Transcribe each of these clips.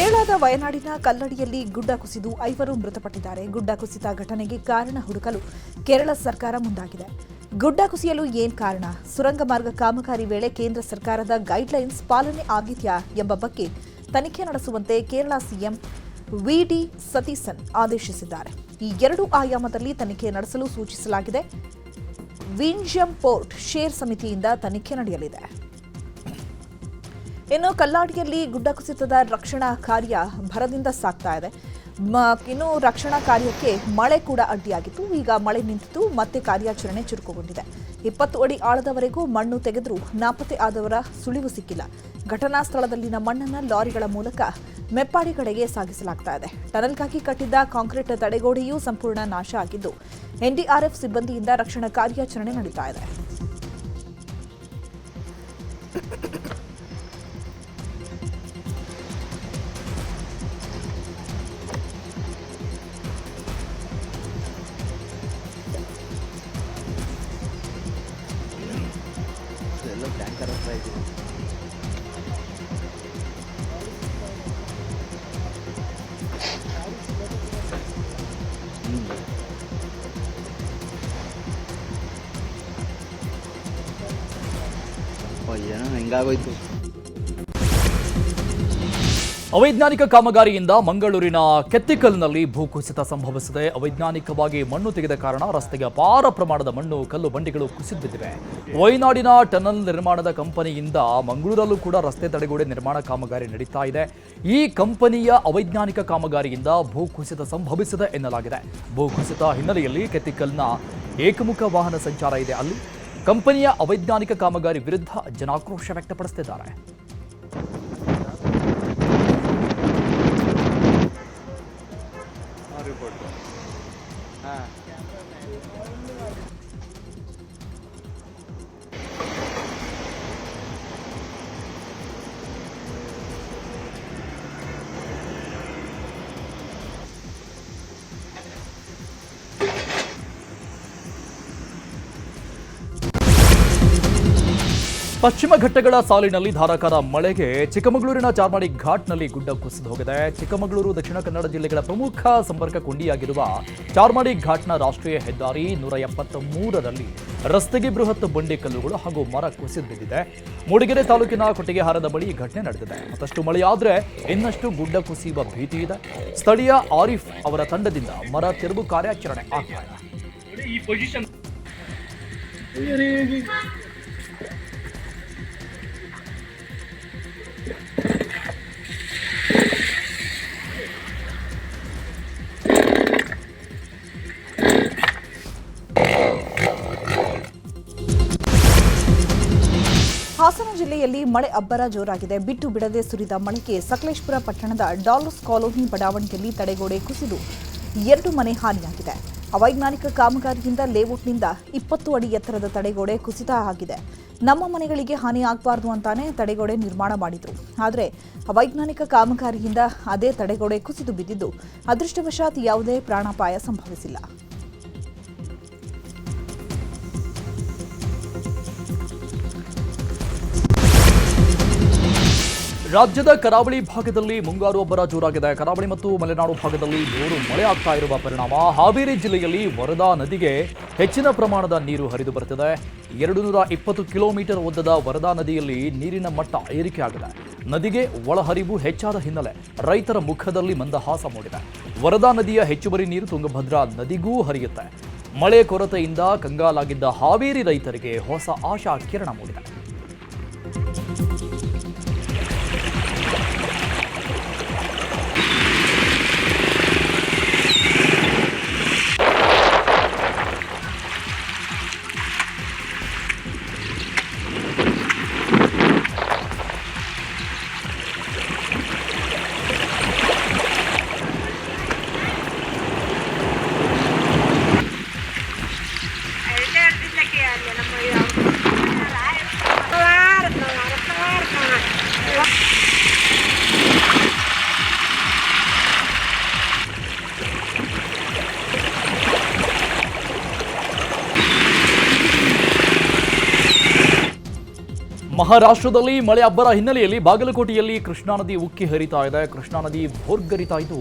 ಕೇರಳದ ವಯನಾಡಿನ ಕಲ್ಲಡಿಯಲ್ಲಿ ಗುಡ್ಡ ಕುಸಿದು 5 ಮೃತಪಟ್ಟಿದ್ದಾರೆ. ಗುಡ್ಡ ಕುಸಿತ ಘಟನೆಗೆ ಕಾರಣ ಹುಡುಕಲು ಕೇರಳ ಸರ್ಕಾರ ಮುಂದಾಗಿದೆ. ಗುಡ್ಡ ಕುಸಿಯಲು ಏನ್ ಕಾರಣ? ಸುರಂಗ ಮಾರ್ಗ ಕಾಮಗಾರಿ ವೇಳೆ ಕೇಂದ್ರ ಸರ್ಕಾರದ ಗೈಡ್ಲೈನ್ಸ್ ಪಾಲನೆ ಆಗಿದೆಯಾ ಎಂಬ ಬಗ್ಗೆ ತನಿಖೆ ನಡೆಸುವಂತೆ ಕೇರಳ ಸಿಎಂ ವಿಡಿ ಸತೀಸನ್ ಆದೇಶಿಸಿದ್ದಾರೆ. ಈ 2 ಆಯಾಮದಲ್ಲಿ ತನಿಖೆ ನಡೆಸಲು ಸೂಚಿಸಲಾಗಿದೆ. ವಿಂಜಮ್ ಪೋರ್ಟ್ ಶೇರ್ ಸಮಿತಿಯಿಂದ ತನಿಖೆ ನಡೆಯಲಿದೆ. ಇನ್ನು ಕಲ್ಲಾಡಿಯಲ್ಲಿ ಗುಡ್ಡ ಕುಸಿತದ ರಕ್ಷಣಾ ಕಾರ್ಯ ಭರದಿಂದ ಸಾಗ್ತಾ ಇದೆ. ಇನ್ನು ರಕ್ಷಣಾ ಕಾರ್ಯಕ್ಕೆ ಮಳೆ ಕೂಡ ಅಡ್ಡಿಯಾಗಿತ್ತು. ಈಗ ಮಳೆ ನಿಂತಿದ್ದು ಮತ್ತೆ ಕಾರ್ಯಾಚರಣೆ ಚುರುಕುಗೊಂಡಿದೆ. 20 ಅಡಿ ಆಳದವರೆಗೂ ಮಣ್ಣು ತೆಗೆದರೂ ನಾಪತ್ತೆ ಆದವರ ಸುಳಿವು ಸಿಕ್ಕಿಲ್ಲ. ಘಟನಾ ಸ್ಥಳದಲ್ಲಿನ ಮಣ್ಣನ್ನು ಲಾರಿಗಳ ಮೂಲಕ ಮೆಪ್ಪಾಡಿ ಕಡೆಗೆ ಸಾಗಿಸಲಾಗ್ತಾ ಇದೆ. ಟನಲ್ಗಾಗಿ ಕಟ್ಟಿದ್ದ ಕಾಂಕ್ರೀಟ್ ತಡೆಗೋಡೆಯೂ ಸಂಪೂರ್ಣ ನಾಶ ಆಗಿದ್ದು ಎನ್ಡಿಆರ್ಎಫ್ ಸಿಬ್ಬಂದಿಯಿಂದ ರಕ್ಷಣಾ ಕಾರ್ಯಾಚರಣೆ ನಡೀತಾ ಇದೆ. ಟ್ಯಾಂಕರ್ ಹತ್ರ ಇದೆ. ಏನೋ ಹೆಂಗಾಗೋಯ್ತು. ಅವೈಜ್ಞಾನಿಕ ಕಾಮಗಾರಿಯಿಂದ ಮಂಗಳೂರಿನ ಕೆತ್ತಿಕಲ್ನಲ್ಲಿ ಭೂಕುಸಿತ ಸಂಭವಿಸಿದೆ. ಅವೈಜ್ಞಾನಿಕವಾಗಿ ಮಣ್ಣು ತೆಗೆದ ಕಾರಣ ರಸ್ತೆಗೆ ಅಪಾರ ಪ್ರಮಾಣದ ಮಣ್ಣು ಕಲ್ಲು ಬಂಡೆಗಳು ಕುಸಿದು ಬಿದ್ದಿವೆ. ವಯನಾಡಿನ ಟನಲ್ ನಿರ್ಮಾಣದ ಕಂಪನಿಯಿಂದ ಮಂಗಳೂರಲ್ಲೂ ಕೂಡ ರಸ್ತೆ ತಡೆಗೋಡೆ ನಿರ್ಮಾಣ ಕಾಮಗಾರಿ ನಡೀತಾ ಇದೆ. ಈ ಕಂಪನಿಯ ಅವೈಜ್ಞಾನಿಕ ಕಾಮಗಾರಿಯಿಂದ ಭೂಕುಸಿತ ಸಂಭವಿಸಿದೆ ಎನ್ನಲಾಗಿದೆ. ಭೂಕುಸಿತ ಹಿನ್ನೆಲೆಯಲ್ಲಿ ಕೆತ್ತಿಕಲ್ನ ಏಕಮುಖ ವಾಹನ ಸಂಚಾರ ಇದೆ. ಅಲ್ಲಿ ಕಂಪನಿಯ ಅವೈಜ್ಞಾನಿಕ ಕಾಮಗಾರಿ ವಿರುದ್ಧ ಜನಾಕ್ರೋಶ ವ್ಯಕ್ತಪಡಿಸುತ್ತಿದ್ದಾರೆ. ಪಶ್ಚಿಮ ಘಟ್ಟಗಳ ಸಾಲಿನಲ್ಲಿ ಧಾರಾಕಾರ ಮಳೆಗೆ ಚಿಕ್ಕಮಗಳೂರಿನ ಚಾರ್ಮಾಡಿ ಘಾಟ್ನಲ್ಲಿ ಗುಡ್ಡ ಕುಸಿದು ಹೋಗಿದೆ. ಚಿಕ್ಕಮಗಳೂರು ದಕ್ಷಿಣ ಕನ್ನಡ ಜಿಲ್ಲೆಗಳ ಪ್ರಮುಖ ಸಂಪರ್ಕ ಕೊಂಡಿಯಾಗಿರುವ ಚಾರ್ಮಾಡಿ ಘಾಟ್ನ ರಾಷ್ಟ್ರೀಯ ಹೆದ್ದಾರಿ 173ರಲ್ಲಿ ರಸ್ತೆಗೆ ಬೃಹತ್ ಬಂಡೆ ಕಲ್ಲುಗಳು ಹಾಗೂ ಮರ ಕುಸಿದು ಬಿದ್ದಿದೆ. ಮೂಡಿಗೆರೆ ತಾಲೂಕಿನ ಕೊಟ್ಟಿಗೆಹಾರದ ಬಳಿ ಈ ಘಟನೆ ನಡೆದಿದೆ. ಮತ್ತಷ್ಟು ಮಳೆಯಾದ್ರೆ ಇನ್ನಷ್ಟು ಗುಡ್ಡ ಕುಸಿಯುವ ಭೀತಿ ಇದೆ. ಸ್ಥಳೀಯ ಆರಿಫ್ ಅವರ ತಂಡದಿಂದ ಮರ ತೆರವು ಕಾರ್ಯಾಚರಣೆ ಆಗ್ತಾ ಇದೆ. ಹಾಸನ ಜಿಲ್ಲೆಯಲ್ಲಿ ಮಳೆ ಅಬ್ಬರ ಜೋರಾಗಿದೆ. ಬಿಟ್ಟು ಬಿಡದೆ ಸುರಿದ ಮಳೆಗೆ ಸಕಲೇಶಪುರ ಪಟ್ಟಣದ ಡಾಲರ್ಸ್ ಕಾಲೋನಿ ಬಡಾವಣೆಯಲ್ಲಿ ತಡೆಗೋಡೆ ಕುಸಿದು 2 ಮನೆ ಹಾನಿಯಾಗಿದೆ. ಅವೈಜ್ಞಾನಿಕ ಕಾಮಗಾರಿಯಿಂದ ಲೇಔಟ್ನಿಂದ 20 ಅಡಿ ಎತ್ತರದ ತಡೆಗೋಡೆ ಕುಸಿತ ಆಗಿದೆ. ನಮ್ಮ ಮನೆಗಳಿಗೆ ಹಾನಿ ಆಗಬಾರ್ದು ಅಂತಾನೆ ತಡೆಗೋಡೆ ನಿರ್ಮಾಣ ಮಾಡಿದ್ರು. ಆದರೆ ಅವೈಜ್ಞಾನಿಕ ಕಾಮಗಾರಿಯಿಂದ ಅದೇ ತಡೆಗೋಡೆ ಕುಸಿದು ಬಿದ್ದಿದ್ದು ಅದೃಷ್ಟವಶಾತ್ ಯಾವುದೇ ಪ್ರಾಣಾಪಾಯ ಸಂಭವಿಸಿಲ್ಲ. ರಾಜ್ಯದ ಕರಾವಳಿ ಭಾಗದಲ್ಲಿ ಮುಂಗಾರು ಅಬ್ಬರ ಜೋರಾಗಿದೆ. ಕರಾವಳಿ ಮತ್ತು ಮಲೆನಾಡು ಭಾಗದಲ್ಲಿ ಜೋರು ಮಳೆ ಆಗ್ತಾ ಇರುವ ಪರಿಣಾಮ ಹಾವೇರಿ ಜಿಲ್ಲೆಯಲ್ಲಿ ವರದಾ ನದಿಗೆ ಹೆಚ್ಚಿನ ಪ್ರಮಾಣದ ನೀರು ಹರಿದು ಬರುತ್ತಿದೆ. 220 ಕಿಲೋಮೀಟರ್ ಉದ್ದದ ವರದಾ ನದಿಯಲ್ಲಿ ನೀರಿನ ಮಟ್ಟ ಏರಿಕೆಯಾಗಿದೆ. ನದಿಗೆ ಒಳಹರಿವು ಹೆಚ್ಚಾದ ಹಿನ್ನೆಲೆ ರೈತರ ಮುಖದಲ್ಲಿ ಮಂದಹಾಸ ಮೂಡಿದೆ. ವರದಾ ನದಿಯ ಹೆಚ್ಚುವರಿ ನೀರು ತುಂಗಭದ್ರಾ ನದಿಗೂ ಹರಿಯುತ್ತೆ. ಮಳೆ ಕೊರತೆಯಿಂದ ಕಂಗಾಲಾಗಿದ್ದ ಹಾವೇರಿ ರೈತರಿಗೆ ಹೊಸ ಆಶಾ ಕಿರಣ ಮೂಡಿದೆ. ಮಹಾರಾಷ್ಟ್ರದಲ್ಲಿ ಮಳೆ ಅಬ್ಬರ ಹಿನ್ನೆಲೆಯಲ್ಲಿ ಬಾಗಲಕೋಟೆಯಲ್ಲಿ ಕೃಷ್ಣಾ ನದಿ ಉಕ್ಕಿ ಹರಿತಾ ಇದೆ. ಕೃಷ್ಣಾ ನದಿ ಭೋರ್ಗರಿತಾ ಇದ್ದು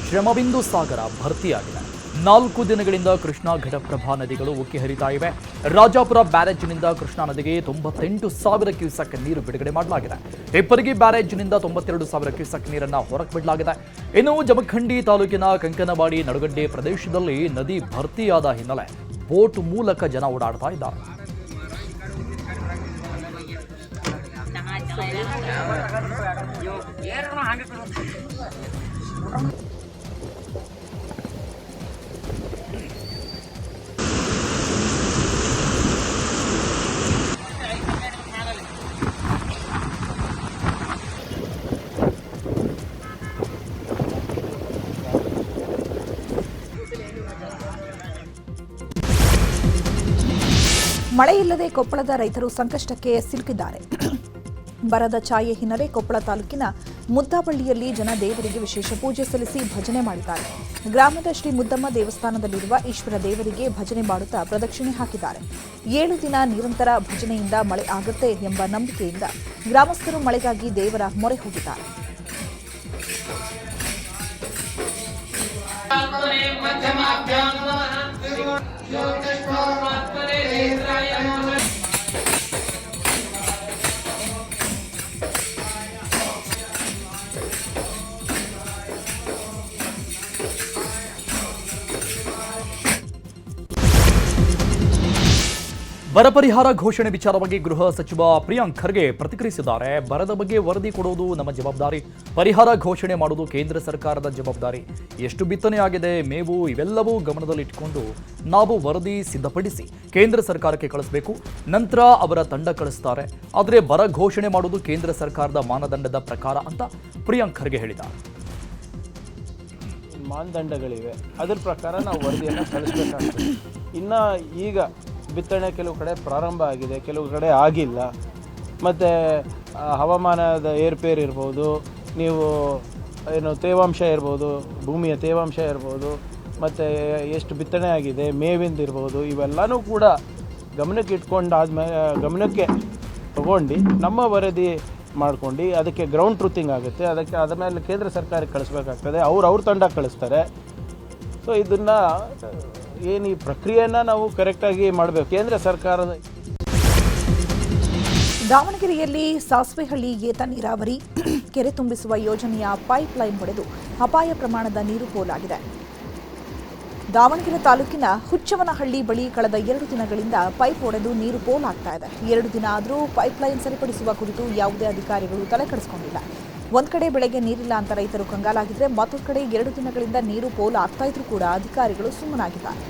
ಶ್ರಮಬಿಂದು ಸಾಗರ ಭರ್ತಿಯಾಗಿದೆ. 4 ದಿನಗಳಿಂದ ಕೃಷ್ಣಾ ಘಟಪ್ರಭಾ ನದಿಗಳು ಉಕ್ಕಿ ಹರಿತಾ ಇವೆ. ರಾಜಾಪುರ ಬ್ಯಾರೇಜ್ನಿಂದ ಕೃಷ್ಣಾ ನದಿಗೆ 98,000 ಕ್ಯೂಸೆಕ್ ನೀರು ಬಿಡುಗಡೆ ಮಾಡಲಾಗಿದೆ. ಹೆಪ್ಪರಗಿ ಬ್ಯಾರೇಜ್ನಿಂದ 92,000 ಕ್ಯೂಸೆಕ್ ನೀರನ್ನು ಹೊರಕ್ಕೆ ಬಿಡಲಾಗಿದೆ. ಇನ್ನು ಜಮಖಂಡಿ ತಾಲೂಕಿನ ಕಂಕನವಾಡಿ ನಡುಗಡ್ಡೆ ಪ್ರದೇಶದಲ್ಲಿ ನದಿ ಭರ್ತಿಯಾದ ಹಿನ್ನೆಲೆ ಬೋಟ್ ಮೂಲಕ ಜನ ಓಡಾಡ್ತಾ ಇದ್ದಾರೆ. ಮಳೆ ಇಲ್ಲದೆ ಕೊಪ್ಪಳದ ರೈತರು ಸಂಕಷ್ಟಕ್ಕೆ ಸಿಲುಕಿದ್ದಾರೆ. ಬರದ ಛಾಯೆ ಹಿನ್ನೆಲೆ ಕೊಪ್ಪಳ ತಾಲೂಕಿನ ಮುದ್ದಾಬಳ್ಳಿಯಲ್ಲಿ ಜನ ದೇವರಿಗೆ ವಿಶೇಷ ಪೂಜೆ ಸಲ್ಲಿಸಿ ಭಜನೆ ಮಾಡಿದ್ದಾರೆ. ಗ್ರಾಮದ ಶ್ರೀ ಮುದ್ದಮ್ಮ ದೇವಸ್ಥಾನದಲ್ಲಿರುವ ಈಶ್ವರ ದೇವರಿಗೆ ಭಜನೆ ಮಾಡುತ್ತಾ ಪ್ರದಕ್ಷಿಣೆ ಹಾಕಿದ್ದಾರೆ. 7 ದಿನ ನಿರಂತರ ಭಜನೆಯಿಂದ ಮಳೆ ಆಗುತ್ತೆ ಎಂಬ ನಂಬಿಕೆಯಿಂದ ಗ್ರಾಮಸ್ಥರು ಮಳೆಗಾಗಿ ದೇವರ ಮೊರೆ ಹೋಗಿದ್ದಾರೆ. ಬರ ಪರಿಹಾರ ಘೋಷಣೆ ವಿಚಾರವಾಗಿ ಗೃಹ ಸಚಿವ ಪ್ರಿಯಾಂಕ್ ಖರ್ಗೆ ಪ್ರತಿಕ್ರಿಯಿಸಿದ್ದಾರೆ. ಬರದ ಬಗ್ಗೆ ವರದಿ ಕೊಡುವುದು ನಮ್ಮ ಜವಾಬ್ದಾರಿ, ಪರಿಹಾರ ಘೋಷಣೆ ಮಾಡುವುದು ಕೇಂದ್ರ ಸರ್ಕಾರದ ಜವಾಬ್ದಾರಿ. ಎಷ್ಟು ಬಿತ್ತನೆ ಆಗಿದೆ, ಮೇವು ಇವೆಲ್ಲವೂ ಗಮನದಲ್ಲಿಟ್ಟುಕೊಂಡು ನಾವು ವರದಿ ಸಿದ್ಧಪಡಿಸಿ ಕೇಂದ್ರ ಸರ್ಕಾರಕ್ಕೆ ಕಳಿಸಬೇಕು. ನಂತರ ಅವರ ತಂಡ ಕಳಿಸ್ತಾರೆ. ಆದರೆ ಬರ ಘೋಷಣೆ ಮಾಡುವುದು ಕೇಂದ್ರ ಸರ್ಕಾರದ ಮಾನದಂಡದ ಪ್ರಕಾರ ಅಂತ ಪ್ರಿಯಾಂಕ್ ಖರ್ಗೆ ಹೇಳಿದ್ದಾರೆ. ಮಾನದಂಡಗಳಿವೆ, ಅದರ ಪ್ರಕಾರ ನಾವು ವರದಿಯನ್ನು ಕಳಿಸ್ಬೇಕಾಗ್ತದೆ. ಇನ್ನು ಈಗ ಬಿತ್ತನೆ ಕೆಲವು ಕಡೆ ಪ್ರಾರಂಭ ಆಗಿದೆ, ಕೆಲವು ಕಡೆ ಆಗಿಲ್ಲ. ಮತ್ತು ಹವಾಮಾನದ ಏರ್ಪೇರ್ ಇರ್ಬೋದು, ನೀವು ಏನು ತೇವಾಂಶ ಇರ್ಬೋದು, ಭೂಮಿಯ ತೇವಾಂಶ ಇರ್ಬೋದು, ಮತ್ತು ಎಷ್ಟು ಬಿತ್ತನೆ ಆಗಿದೆ, ಮೇವಿಂದ ಇರ್ಬೋದು, ಇವೆಲ್ಲನೂ ಕೂಡ ಗಮನಕ್ಕೆ ಗಮನಕ್ಕೆ ತಗೊಂಡು ನಮ್ಮ ವರದಿ ಮಾಡ್ಕೊಂಡು ಅದಕ್ಕೆ ಗ್ರೌಂಡ್ ಟ್ರೂತಿಂಗ್ ಆಗುತ್ತೆ. ಅದಕ್ಕೆ ಅದ ಮೇಲೆ ಕೇಂದ್ರ ಸರ್ಕಾರಕ್ಕೆ ಕಳಿಸ್ಬೇಕಾಗ್ತದೆ. ಅವ್ರ ತಂಡ ಕಳಿಸ್ತಾರೆ. ಸೊ ಇದನ್ನು ಏನು ಈ ಪ್ರಕ್ರಿಯೆಯನ್ನು ನಾವು ಕರೆಕ್ಟಾಗಿ ಮಾಡಬೇಕು. ಕೇಂದ್ರ ಸರ್ಕಾರದ ದಾವಣಗೆರೆಯಲ್ಲಿ ಸಾಸ್ವೆಹಳ್ಳಿ ಏತ ನೀರಾವರಿ ಕೆರೆ ತುಂಬಿಸುವ ಯೋಜನೆಯ ಪೈಪ್ ಲೈನ್ ಒಡೆದು ಅಪಾಯ ಪ್ರಮಾಣದ ನೀರು ಪೋಲಾಗಿದೆ. ದಾವಣಗೆರೆ ತಾಲೂಕಿನ ಹುಚ್ಚವನಹಳ್ಳಿ ಬಳಿ ಕಳೆದ 2 ದಿನಗಳಿಂದ ಪೈಪ್ ಒಡೆದು ನೀರು ಪೋಲಾಗ್ತಾ ಇದೆ. 2 ದಿನ ಆದರೂ ಪೈಪ್ ಲೈನ್ ಸರಿಪಡಿಸುವ ಕುರಿತು ಯಾವುದೇ ಅಧಿಕಾರಿಗಳು ತಲೆ ಕೆಡಿಸಿಕೊಂಡಿಲ್ಲ. ಒಂದ್ ಕಡೆ ಬೆಳೆಗೆ ನೀರಿಲ್ಲ ಅಂತ ರೈತರು ಕಂಗಾಲಾಗಿದ್ರೆ, ಮತ್ತೊಂದು ಕಡೆ 2 ದಿನಗಳಿಂದ ನೀರು ಪೋಲು ಆಗ್ತಾ ಇದ್ರೂ ಕೂಡ ಅಧಿಕಾರಿಗಳು ಸುಮ್ಮನಾಗಿದ್ದಾರೆ.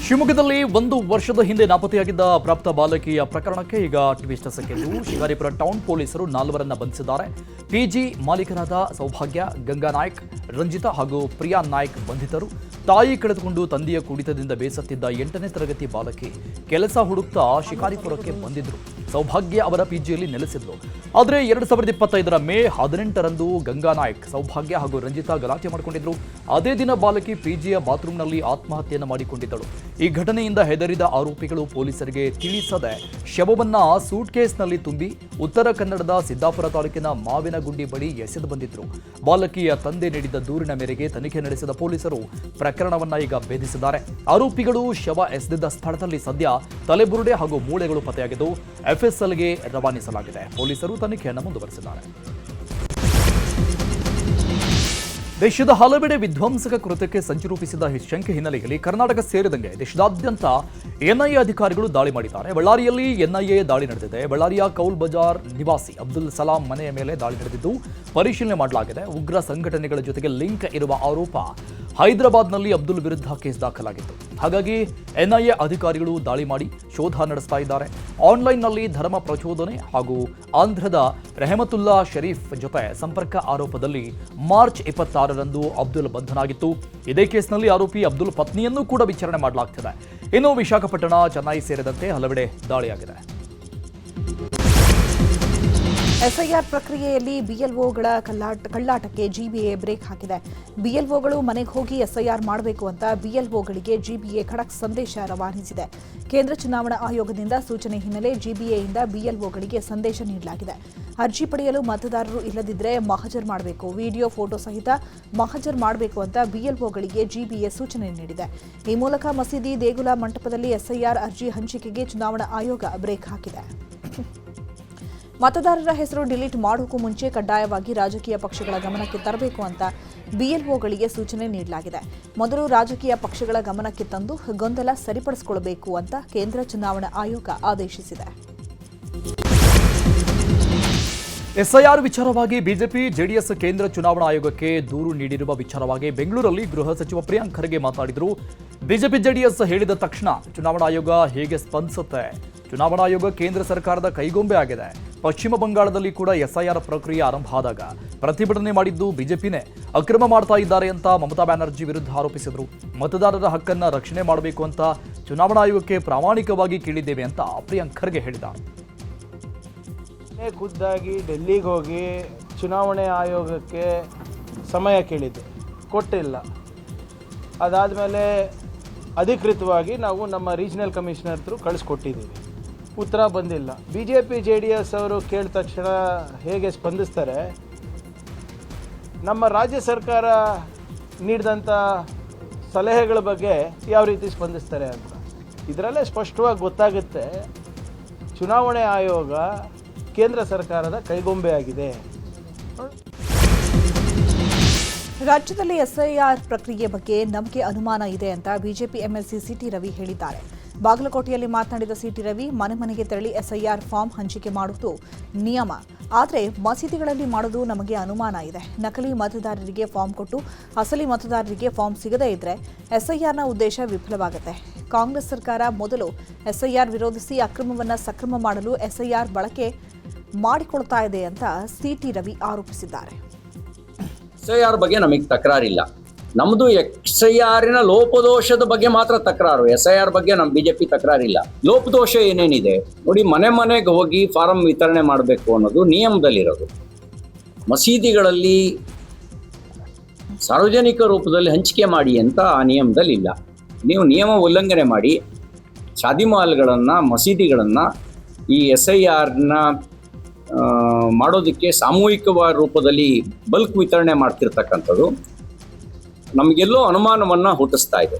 ಶಿವಮೊಗ್ಗದಲ್ಲಿ 1 ವರ್ಷದ ಹಿಂದೆ ನಾಪತ್ತೆಯಾಗಿದ್ದ ಪ್ರಾಪ್ತ ಬಾಲಕಿಯ ಪ್ರಕರಣಕ್ಕೆ ಈಗ ಟ್ವಿಸ್ಟ್ ಸಿಕ್ಕಿದ್ದು, ಶಿಕಾರಿಪುರ ಟೌನ್ ಪೊಲೀಸರು 4 ಬಂಧಿಸಿದ್ದಾರೆ. ಪಿಜಿ ಮಾಲೀಕರಾದ ಸೌಭಾಗ್ಯ, ಗಂಗಾ ನಾಯ್ಕ್, ರಂಜಿತಾ ಹಾಗೂ ಪ್ರಿಯಾ ನಾಯ್ಕ್ ಬಂಧಿತರು. ತಾಯಿ ಕಳೆದುಕೊಂಡು ತಂದೆಯ ಕುಡಿತದಿಂದ ಬೇಸತ್ತಿದ್ದ 8ನೇ ತರಗತಿ ಬಾಲಕಿ ಕೆಲಸ ಹುಡುಕ್ತಾ ಶಿಕಾರಿಪುರಕ್ಕೆ ಬಂದಿದ್ರು. ಸೌಭಾಗ್ಯ ಅವರ ಪಿಜಿಯಲ್ಲಿ ನೆಲೆಸಿದ್ರು. ಆದರೆ 2025 ಮೇ 18ರಂದು ಗಂಗಾ ನಾಯ್ಕ್, ಸೌಭಾಗ್ಯ ಹಾಗೂ ರಂಜಿತಾ ಗಲಾಟೆ ಮಾಡಿಕೊಂಡಿದ್ರು. ಅದೇ ದಿನ ಬಾಲಕಿ ಪಿಜಿಯ ಬಾತ್ರೂಮ್ನಲ್ಲಿ ಆತ್ಮಹತ್ಯೆಯನ್ನು ಮಾಡಿಕೊಂಡಿದ್ದಳು. ಈ ಘಟನೆಯಿಂದ ಹೆದರಿದ ಆರೋಪಿಗಳು ಪೊಲೀಸರಿಗೆ ತಿಳಿಸದೆ ಶವವನ್ನ ಸೂಟ್ಕೇಸ್ನಲ್ಲಿ ತುಂಬಿ ಉತ್ತರ ಕನ್ನಡದ ಸಿದ್ದಾಪುರ ತಾಲೂಕಿನ ಮಾವಿನಗುಂಡಿ ಬಳಿ ಎಸೆದು ಬಂದಿದ್ರು. ಬಾಲಕಿಯ ತಂದೆ ನೀಡಿದ ದೂರಿನ ಮೇರೆಗೆ ತನಿಖೆ ನಡೆಸಿದ ಪೊಲೀಸರು ಪ್ರಕರಣವನ್ನ ಈಗ ಭೇದಿಸಿದ್ದಾರೆ. ಆರೋಪಿಗಳು ಶವ ಎಸೆದಿದ್ದ ಸ್ಥಳದಲ್ಲಿ ಸದ್ಯ ತಲೆಬುರುಡೆ ಹಾಗೂ ಮೂಳೆಗಳು ಪತ್ತೆಯಾಗಿದ್ದು ಎಫ್ಎಸ್ಎಲ್ಗೆ ರವಾನಿಸಲಾಗಿದೆ. ಪೊಲೀಸರು ತನಿಖೆಯನ್ನು ಮುಂದುವರೆಸಿದ್ದಾರೆ. ದೇಶದ ಹಲವೆಡೆ ವಿಧ್ವಂಸಕ ಕೃತ್ಯಕ್ಕೆ ಸಂಚು ರೂಪಿಸಿದ ಶಂಕೆ ಹಿನ್ನೆಲೆಯಲ್ಲಿ ಕರ್ನಾಟಕ ಸೇರಿದಂತೆ ದೇಶದಾದ್ಯಂತ ಎನ್ಐಎ ಅಧಿಕಾರಿಗಳು ದಾಳಿ ಮಾಡಿದ್ದಾರೆ. ಬಳ್ಳಾರಿಯಲ್ಲಿ ಎನ್ಐಎ ದಾಳಿ ನಡೆದಿದೆ. ಬಳ್ಳಾರಿಯ ಕೌಲ್ ಬಜಾರ್ ನಿವಾಸಿ ಅಬ್ದುಲ್ ಸಲಾಂ ಮನೆಯ ಮೇಲೆ ದಾಳಿ ನಡೆದಿದ್ದು ಪರಿಶೀಲನೆ ಮಾಡಲಾಗಿದೆ. ಉಗ್ರ ಸಂಘಟನೆಗಳ ಜೊತೆಗೆ ಲಿಂಕ್ ಇರುವ ಆರೋಪ ಹೈದರಾಬಾದ್ನಲ್ಲಿ ಅಬ್ದುಲ್ ವಿರುದ್ಧ ಕೇಸ್ ದಾಖಲಾಗಿತ್ತು. ಹಾಗಾಗಿ ಎನ್ಐಎ ಅಧಿಕಾರಿಗಳು ದಾಳಿ ಮಾಡಿ ಶೋಧ ನಡೆಸ್ತಾ ಇದ್ದಾರೆ. ಆನ್ಲೈನ್ನಲ್ಲಿ ಧರ್ಮ ಪ್ರಚೋದನೆ ಹಾಗೂ ಆಂಧ್ರದ ರೆಹಮತುಲ್ಲಾ ಶರೀಫ್ ಜೊತೆ ಸಂಪರ್ಕ ಆರೋಪದಲ್ಲಿ ಮಾರ್ಚ್ 26ರಂದು ಅಬ್ದುಲ್ ಬಂಧನಾಗಿತ್ತು. ಇದೇ ಕೇಸ್ನಲ್ಲಿ ಆರೋಪಿ ಅಬ್ದುಲ್ ಪತ್ನಿಯನ್ನೂ ಕೂಡ ವಿಚಾರಣೆ ಮಾಡಲಾಗ್ತಿದೆ. ಇನ್ನು ವಿಶಾಖಪಟ್ಟಣ, ಚೆನ್ನೈ ಸೇರಿದಂತೆ ಹಲವೆಡೆ ದಾಳಿಯಾಗಿದೆ. ಎಸ್ಐಆರ್ ಪ್ರಕ್ರಿಯೆಯಲ್ಲಿ ಬಿಎಲ್ಒಗಳ ಕಳ್ಳಾಟಕ್ಕೆ ಜಿಬಿಎ ಬ್ರೇಕ್ ಹಾಕಿದೆ. ಬಿಎಲ್ಒಗಳು ಮನೆಗೆ ಹೋಗಿ ಎಸ್ಐಆರ್ ಮಾಡಬೇಕು ಅಂತ ಬಿಎಲ್ಒಗಳಿಗೆ ಜಿಬಿಎ ಖಡಕ್ ಸಂದೇಶ ರವಾನಿಸಿದೆ. ಕೇಂದ್ರ ಚುನಾವಣಾ ಆಯೋಗದಿಂದ ಸೂಚನೆ ಹಿನ್ನೆಲೆ ಜಿಬಿಎಯಿಂದ ಬಿಎಲ್ಒಗಳಿಗೆ ಸಂದೇಶ ನೀಡಲಾಗಿದೆ. ಅರ್ಜಿ ಪಡೆಯಲು ಮತದಾರರು ಇಲ್ಲದಿದ್ದರೆ ಮಹಜರ್ ಮಾಡಬೇಕು, ವಿಡಿಯೋ ಫೋಟೋ ಸಹಿತ ಮಹಜರ್ ಮಾಡಬೇಕು ಅಂತ ಬಿಎಲ್ಒಗಳಿಗೆ ಜಿಬಿಎ ಸೂಚನೆ ನೀಡಿದೆ. ಈ ಮೂಲಕ ಮಸೀದಿ, ದೇಗುಲ, ಮಂಟಪದಲ್ಲಿ ಎಸ್ಐಆರ್ ಅರ್ಜಿ ಹಂಚಿಕೆಗೆ ಚುನಾವಣಾ ಆಯೋಗ ಬ್ರೇಕ್ ಹಾಕಿದೆ. ಮತದಾರರ ಹೆಸರು ಡಿಲೀಟ್ ಮಾಡೋಕ್ಕೂ ಮುಂಚೆ ಕಡ್ಡಾಯವಾಗಿ ರಾಜಕೀಯ ಪಕ್ಷಗಳ ಗಮನಕ್ಕೆ ತರಬೇಕು ಅಂತ ಬಿಎಲ್ಒಗಳಿಗೆ ಸೂಚನೆ ನೀಡಲಾಗಿದೆ. ಮೊದಲು ರಾಜಕೀಯ ಪಕ್ಷಗಳ ಗಮನಕ್ಕೆ ತಂದು ಗೊಂದಲ ಸರಿಪಡಿಸಿಕೊಳ್ಳಬೇಕು ಅಂತ ಕೇಂದ್ರ ಚುನಾವಣಾ ಆಯೋಗ ಆದೇಶಿಸಿದೆ. ಎಸ್ಐಆರ್ ವಿಚಾರವಾಗಿ ಬಿಜೆಪಿ, ಜೆಡಿಎಸ್ ಕೇಂದ್ರ ಚುನಾವಣಾ ಆಯೋಗಕ್ಕೆ ದೂರು ನೀಡಿರುವ ವಿಚಾರವಾಗಿ ಬೆಂಗಳೂರಲ್ಲಿ ಗೃಹ ಸಚಿವ ಪ್ರಿಯಾಂಕ್ ಖರ್ಗೆ ಮಾತನಾಡಿದರು. ಬಿಜೆಪಿ, ಜೆಡಿಎಸ್ ಹೇಳಿದ ತಕ್ಷಣ ಚುನಾವಣಾ ಆಯೋಗ ಹೇಗೆ ಸ್ಪಂದಿಸುತ್ತೆ? ಚುನಾವಣಾ ಆಯೋಗ ಕೇಂದ್ರ ಸರ್ಕಾರದ ಕೈಗೊಂಬೆ ಆಗಿದೆ. ಪಶ್ಚಿಮ ಬಂಗಾಳದಲ್ಲಿ ಕೂಡ ಎಸ್ಐಆರ್ ಪ್ರಕ್ರಿಯೆ ಆರಂಭ ಆದಾಗ ಪ್ರತಿಭಟನೆ ಮಾಡಿದ್ದು ಬಿಜೆಪಿನೇ ಅಕ್ರಮ ಮಾಡ್ತಾ ಇದ್ದಾರೆ ಅಂತ ಮಮತಾ ಬ್ಯಾನರ್ಜಿ ವಿರುದ್ಧ ಆರೋಪಿಸಿದರು. ಮತದಾರರ ಹಕ್ಕನ್ನ ರಕ್ಷಣೆ ಮಾಡಬೇಕು ಅಂತ ಚುನಾವಣಾ ಆಯೋಗಕ್ಕೆ ಪ್ರಾಮಾಣಿಕವಾಗಿ ಕೇಳಿದ್ದೇವೆ ಅಂತ ಪ್ರಿಯಾಂಕ್ ಖರ್ಗೆ ಹೇಳಿದ್ದಾರೆ. ಖುದ್ದಾಗಿ ಡೆಲ್ಲಿಗೆ ಹೋಗಿ ಚುನಾವಣೆ ಆಯೋಗಕ್ಕೆ ಸಮಯ ಕೇಳಿದ್ದೆ, ಕೊಟ್ಟಿಲ್ಲ. ಅದಾದಮೇಲೆ ಅಧಿಕೃತವಾಗಿ ನಾವು ನಮ್ಮ ರೀಜನಲ್ ಕಮಿಷನರ್ ಹತ್ರ ಕಳಿಸ್ಕೊಟ್ಟಿದ್ದೀವಿ, ಉತ್ತರ ಬಂದಿಲ್ಲ. BJP JDS ಅವರು ಕೇಳಿದ ತಕ್ಷಣ ಹೇಗೆ ಸ್ಪಂದಿಸ್ತಾರೆ? ನಮ್ಮ ರಾಜ್ಯ ಸರ್ಕಾರ ನೀಡಿದಂಥ ಸಲಹೆಗಳ ಬಗ್ಗೆ ಯಾವ ರೀತಿ ಸ್ಪಂದಿಸ್ತಾರೆ ಅಂತ ಇದರಲ್ಲೇ ಸ್ಪಷ್ಟವಾಗಿ ಗೊತ್ತಾಗುತ್ತೆ. ಚುನಾವಣೆ ಆಯೋಗ ಕೇಂದ್ರ ಸರ್ಕಾರದ ಕೈಗೊಂಬೆಯಾಗಿದೆ. ರಾಜ್ಯದಲ್ಲಿ ಎಸ್ಐಆರ್ ಪ್ರಕ್ರಿಯೆ ಬಗ್ಗೆ ನಮಗೆ ಅನುಮಾನ ಇದೆ ಅಂತ ಬಿಜೆಪಿ ಎಂಎಲ್ಸಿ ಸಿಟಿ ರವಿ ಹೇಳಿದ್ದಾರೆ. ಬಾಗಲಕೋಟೆಯಲ್ಲಿ ಮಾತನಾಡಿದ ಸಿಟಿ ರವಿ, ಮನೆ ಮನೆಗೆ ತೆರಳಿ ಎಸ್ಐಆರ್ ಫಾರ್ಮ್ ಹಂಚಿಕೆ ಮಾಡುವುದು ನಿಯಮ, ಆದರೆ ಮಸೀದಿಗಳಲ್ಲಿ ಮಾಡೋದು ನಮಗೆ ಅನುಮಾನ ಇದೆ. ನಕಲಿ ಮತದಾರರಿಗೆ ಫಾರ್ಮ್ ಕೊಟ್ಟು ಅಸಲಿ ಮತದಾರರಿಗೆ ಫಾರ್ಮ್ ಸಿಗದೇ ಇದ್ರೆ ಎಸ್ಐಆರ್ನ ಉದ್ದೇಶ ವಿಫಲವಾಗುತ್ತೆ. ಕಾಂಗ್ರೆಸ್ ಸರ್ಕಾರ ಮೊದಲು ಎಸ್ಐಆರ್ ವಿರೋಧಿಸಿ ಅಕ್ರಮವನ್ನು ಸಕ್ರಮ ಮಾಡಲು ಎಸ್ಐಆರ್ ಬಳಕೆ ಮಾಡಿಕೊಳ್ತಾ ಇದೆ ಅಂತ ಸಿಟಿ ರವಿ ಆರೋಪಿಸಿದ್ದಾರೆ. ಎಸ್ಐಆರ್ ಬಗ್ಗೆ ನಮಗೆ ತಕರಾರಿಲ್ಲ. ನಮ್ಮದು ಎಸ್ಐಆರಿನ ಲೋಪದೋಷದ ಬಗ್ಗೆ ಮಾತ್ರ ತಕರಾರು. ಎಸ್ಐಆರ್ ಬಗ್ಗೆ ನಮ್ಮ ಬಿಜೆಪಿ ತಕರಾರಿಲ್ಲ. ಲೋಪದೋಷ ಏನೇನಿದೆ ನೋಡಿ, ಮನೆ ಮನೆಗೆ ಹೋಗಿ ಫಾರಂ ವಿತರಣೆ ಮಾಡಬೇಕು ಅನ್ನೋದು ನಿಯಮದಲ್ಲಿರೋದು. ಮಸೀದಿಗಳಲ್ಲಿ ಸಾರ್ವಜನಿಕ ರೂಪದಲ್ಲಿ ಹಂಚಿಕೆ ಮಾಡಿ ಅಂತ ಆ ನಿಯಮದಲ್ಲಿಲ್ಲ. ನೀವು ನಿಯಮ ಉಲ್ಲಂಘನೆ ಮಾಡಿ ಶಾದಿ ಮಾಲ್ಗಳನ್ನು, ಮಸೀದಿಗಳನ್ನು ಈ ಎಸ್ಐಆರ್ನ ಮಾಡೋದಕ್ಕೆ ಸಾಮೂಹಿಕವಾದ ರೂಪದಲ್ಲಿ ಬಲ್ಕ್ ವಿತರಣೆ ಮಾಡ್ತಿರ್ತಕ್ಕಂಥದ್ದು ನಮಗೆಲ್ಲೋ ಅನುಮಾನವನ್ನು ಹುಟ್ಟಿಸ್ತಾ ಇದೆ.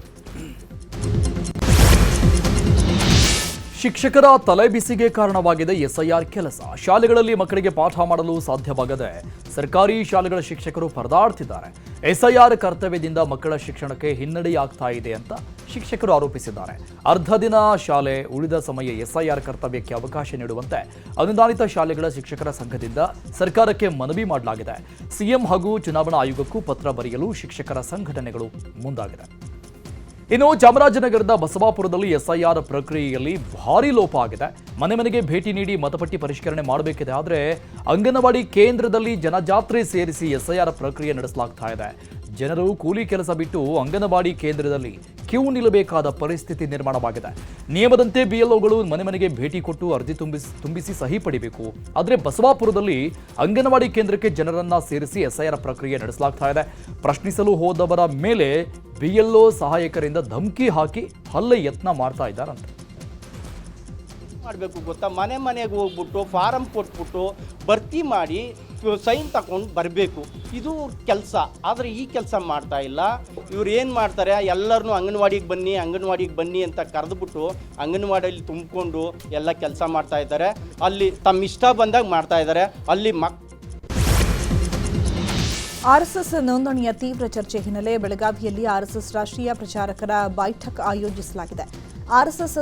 ಶಿಕ್ಷಕರ ತಲೆಬಿಸಿಗೆ ಕಾರಣವಾಗಿದೆ ಎಸ್ಐಆರ್ ಕೆಲಸ. ಶಾಲೆಗಳಲ್ಲಿ ಮಕ್ಕಳಿಗೆ ಪಾಠ ಮಾಡಲು ಸಾಧ್ಯವಾಗದೆ ಸರ್ಕಾರಿ ಶಾಲೆಗಳ ಶಿಕ್ಷಕರು ಪರದಾಡ್ತಿದ್ದಾರೆ. ಎಸ್ಐಆರ್ ಕರ್ತವ್ಯದಿಂದ ಮಕ್ಕಳ ಶಿಕ್ಷಣಕ್ಕೆ ಹಿನ್ನಡೆಯಾಗ್ತಾ ಇದೆ ಅಂತ ಶಿಕ್ಷಕರು ಆರೋಪಿಸಿದ್ದಾರೆ. ಅರ್ಧ ದಿನ ಶಾಲೆ, ಉಳಿದ ಸಮಯ ಎಸ್ಐಆರ್ ಕರ್ತವ್ಯಕ್ಕೆ ಅವಕಾಶ ನೀಡುವಂತೆ ಅನುದಾನಿತ ಶಾಲೆಗಳ ಶಿಕ್ಷಕರ ಸಂಘದಿಂದ ಸರ್ಕಾರಕ್ಕೆ ಮನವಿ ಮಾಡಲಾಗಿದೆ. ಸಿಎಂ ಹಾಗೂ ಚುನಾವಣಾ ಆಯೋಗಕ್ಕೂ ಪತ್ರ ಬರೆಯಲು ಶಿಕ್ಷಕರ ಸಂಘಟನೆಗಳು ಮುಂದಾಗಿದೆ. ಇನ್ನು ಚಾಮರಾಜನಗರದ ಬಸವಾಪುರದಲ್ಲಿ ಎಸ್ಐಆರ್ ಪ್ರಕ್ರಿಯೆಯಲ್ಲಿ ಭಾರೀ ಲೋಪ ಆಗಿದೆ. ಮನೆ ಮನೆಗೆ ಭೇಟಿ ನೀಡಿ ಮತಪಟ್ಟಿ ಪರಿಷ್ಕರಣೆ ಮಾಡಬೇಕಿದೆ. ಆದರೆ ಅಂಗನವಾಡಿ ಕೇಂದ್ರದಲ್ಲಿ ಜನಜಾತ್ರೆ ಸೇರಿಸಿ ಎಸ್ಐಆರ್ ಪ್ರಕ್ರಿಯೆ ನಡೆಸಲಾಗ್ತಾ ಇದೆ. ಜನರು ಕೂಲಿ ಕೆಲಸ ಬಿಟ್ಟು ಅಂಗನವಾಡಿ ಕೇಂದ್ರದಲ್ಲಿ ಕ್ಯೂ ನಿಲ್ಲಬೇಕಾದ ಪರಿಸ್ಥಿತಿ ನಿರ್ಮಾಣವಾಗಿದೆ. ನಿಯಮದಂತೆ ಬಿಎಲ್ಒಗಳು ಮನೆ ಮನೆಗೆ ಭೇಟಿ ಕೊಟ್ಟು ಅರ್ಜಿ ತುಂಬಿಸಿ ಸಹಿ ಪಡಿಬೇಕು. ಆದರೆ ಬಸವಾಪುರದಲ್ಲಿ ಅಂಗನವಾಡಿ ಕೇಂದ್ರಕ್ಕೆ ಜನರನ್ನ ಸೇರಿಸಿ ಎಸ್ಐಆರ್ ಪ್ರಕ್ರಿಯೆ ನಡೆಸಲಾಗ್ತಾ ಇದೆ. ಪ್ರಶ್ನಿಸಲು ಹೋದವರ ಮೇಲೆ ಬಿಎಲ್ಒ ಸಹಾಯಕರಿಂದ ಧಮಕಿ ಹಾಕಿ ಹಲ್ಲೆ ಯತ್ನ ಮಾಡ್ತಾ ಇದ್ದಾರಂತೆ. ಮಾಡಬೇಕು ಗೊತ್ತಾ, ಮನೆ ಮನೆಗೆ ಹೋಗ್ಬಿಟ್ಟು ಫಾರಂ ಕೊಟ್ಬಿಟ್ಟು ಭರ್ತಿ ಮಾಡಿ ಸೈನ್ ತಗೊಂಡು ಬರಬೇಕು, ಇದು ಕೆಲಸ. ಆದರೆ ಈ ಕೆಲಸ ಮಾಡ್ತಾ ಇಲ್ಲ. ಇವ್ರು ಏನು ಮಾಡ್ತಾರೆ, ಎಲ್ಲರನ್ನೂ ಅಂಗನವಾಡಿಗೆ ಬನ್ನಿ ಅಂತ ಕರೆದುಬಿಟ್ಟು ಅಂಗನವಾಡಿಯಲ್ಲಿ ತುಂಬಿಕೊಂಡು ಎಲ್ಲ ಕೆಲಸ ಮಾಡ್ತಾ ಇದ್ದಾರೆ. ಅಲ್ಲಿ ತಮ್ಮ ಇಷ್ಟ ಬಂದಾಗ ಮಾಡ್ತಾ ಇದ್ದಾರೆ. ಅಲ್ಲಿ ಆರ್ಎಸ್ಎಸ್ ನೋಂದಣಿಯ ತೀವ್ರ ಚರ್ಚೆ ಹಿನ್ನೆಲೆ ಬೆಳಗಾವಿಯಲ್ಲಿ ಆರ್ಎಸ್ಎಸ್ ರಾಷ್ಟ್ರೀಯ ಪ್ರಚಾರಕರ ಬೈಠಕ್ ಆಯೋಜಿಸಲಾಗಿದೆ. ಆರ್ಎಸ್ಎಸ್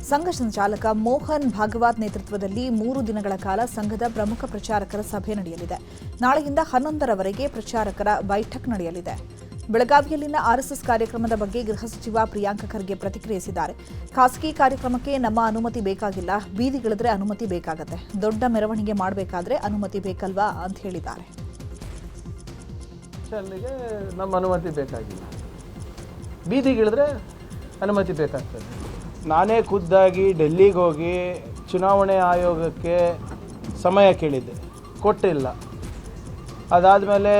ಸಂಘ ಸಂಚಾಲಕ ಮೋಹನ್ ಭಾಗವತ್ ನೇತೃತ್ವದಲ್ಲಿ 3 ದಿನಗಳ ಕಾಲ ಸಂಘದ ಪ್ರಮುಖ ಪ್ರಚಾರಕರ ಸಭೆ ನಡೆಯಲಿದೆ. ನಾಳೆಯಿಂದ 11ರವರೆಗೆ ಪ್ರಚಾರಕರ ಬೈಠಕ್ ನಡೆಯಲಿದೆ. ಬೆಳಗಾವಿಯಲ್ಲಿನ ಆರ್ಎಸ್ಎಸ್ ಕಾರ್ಯಕ್ರಮದ ಬಗ್ಗೆ ಗೃಹ ಸಚಿವ ಪ್ರಿಯಾಂಕ್ ಖರ್ಗೆ ಪ್ರತಿಕ್ರಿಯಿಸಿದ್ದಾರೆ. ಖಾಸಗಿ ಕಾರ್ಯಕ್ರಮಕ್ಕೆ ನಮ್ಮ ಅನುಮತಿ ಬೇಕಾಗಿಲ್ಲ, ಬೀದಿಗಿಳಿದ್ರೆ ಅನುಮತಿ ಬೇಕಾಗತ್ತೆ. ದೊಡ್ಡ ಮೆರವಣಿಗೆ ಮಾಡಬೇಕಾದ್ರೆ ಅನುಮತಿ ಬೇಕಲ್ವಾ ಅಂತ ಹೇಳಿದ್ದಾರೆ. ನಮ್ಮ ಅನುಮತಿ ಬೇಕಾಗಿಲ್ಲ, ಬೀದಿಗಿಳಿದ್ರೆ ಅನುಮತಿ ಬೇಕಾಗ್ತದೆ. ನಾನೇ ಖುದ್ದಾಗಿ ಡೆಲ್ಲಿಗೆ ಹೋಗಿ ಚುನಾವಣೆ ಆಯೋಗಕ್ಕೆ ಸಮಯ ಕೇಳಿದ್ದೆ, ಕೊಟ್ಟಿಲ್ಲ. ಅದಾದಮೇಲೆ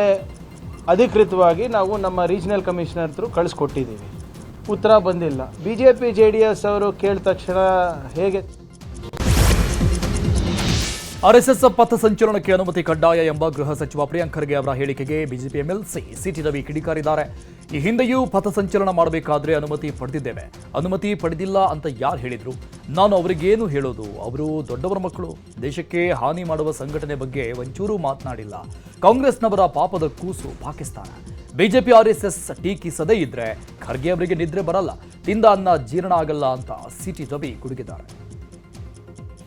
ಅಧಿಕೃತವಾಗಿ ನಾವು ನಮ್ಮ ರೀಜನಲ್ ಕಮಿಷನರ್ ಥ್ರೂ ಕಳಿಸ್ಕೊಟ್ಟಿದ್ದೀವಿ, ಉತ್ತರ ಬಂದಿಲ್ಲ. BJP JDS ಅವರು ಕೇಳಿದ ತಕ್ಷಣ ಹೇಗೆ ಆರ್ಎಸ್ಎಸ್ ಪಥಸಂಚಲನಕ್ಕೆ ಅನುಮತಿ ಕಡ್ಡಾಯ ಎಂಬ ಗೃಹ ಸಚಿವ ಪ್ರಿಯಾಂಕ್ ಖರ್ಗೆ ಅವರ ಹೇಳಿಕೆಗೆ ಬಿಜೆಪಿ MLC ಸಿಟಿ ರವಿ ಕಿಡಿಕಾರಿದ್ದಾರೆ. ಈ ಹಿಂದೆಯೂ ಪಥಸಂಚಲನ ಮಾಡಬೇಕಾದ್ರೆ ಅನುಮತಿ ಪಡೆದಿದ್ದೇವೆ, ಅನುಮತಿ ಪಡೆದಿಲ್ಲ ಅಂತ ಯಾರು ಹೇಳಿದ್ರು? ನಾನು ಅವರಿಗೇನು ಹೇಳೋದು? ಅವರು ದೊಡ್ಡವರ ಮಕ್ಕಳು. ದೇಶಕ್ಕೆ ಹಾನಿ ಮಾಡುವ ಸಂಘಟನೆ ಬಗ್ಗೆ ಒಂಚೂರು ಮಾತನಾಡಿಲ್ಲ. ಕಾಂಗ್ರೆಸ್ನವರ ಪಾಪದ ಕೂಸು ಪಾಕಿಸ್ತಾನ. ಬಿಜೆಪಿ RSS ಟೀಕಿಸದೇ ಇದ್ರೆ ಖರ್ಗೆ ಅವರಿಗೆ ನಿದ್ರೆ ಬರಲ್ಲ, ತಿಂದ ಅನ್ನ ಜೀರ್ಣ ಆಗಲ್ಲ ಅಂತ ಸಿಟಿ ರವಿ ಗುಡುಗಿದ್ದಾರೆ.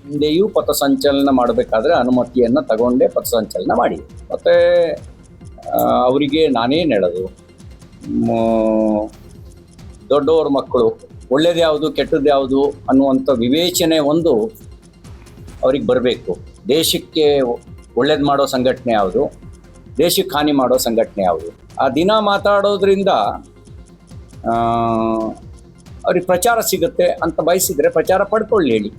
ಹಿಂದೆಯೂ ಪಥಸಂಚಲನ ಮಾಡಬೇಕಾದ್ರೆ ಅನುಮತಿಯನ್ನು ತಗೊಂಡೇ ಪಥಸಂಚಲನ ಮಾಡಿ. ಮತ್ತು ಅವರಿಗೆ ನಾನೇನು ಹೇಳೋದು, ದೊಡ್ಡವ್ರ ಮಕ್ಕಳು, ಒಳ್ಳೇದು ಯಾವುದು ಕೆಟ್ಟದ್ದು ಯಾವುದು ಅನ್ನುವಂಥ ವಿವೇಚನೆ ಒಂದು ಅವ್ರಿಗೆ ಬರಬೇಕು. ದೇಶಕ್ಕೆ ಒಳ್ಳೇದು ಮಾಡೋ ಸಂಘಟನೆ ಯಾವುದು, ದೇಶಕ್ಕೆ ಹಾನಿ ಮಾಡೋ ಸಂಘಟನೆ ಯಾವುದು? ಆ ದಿನ ಮಾತಾಡೋದ್ರಿಂದ ಅವ್ರಿಗೆ ಪ್ರಚಾರ ಸಿಗುತ್ತೆ ಅಂತ ಬಯಸಿದರೆ ಪ್ರಚಾರ ಪಡ್ಕೊಳ್ಳಿ ಹೇಳಿ.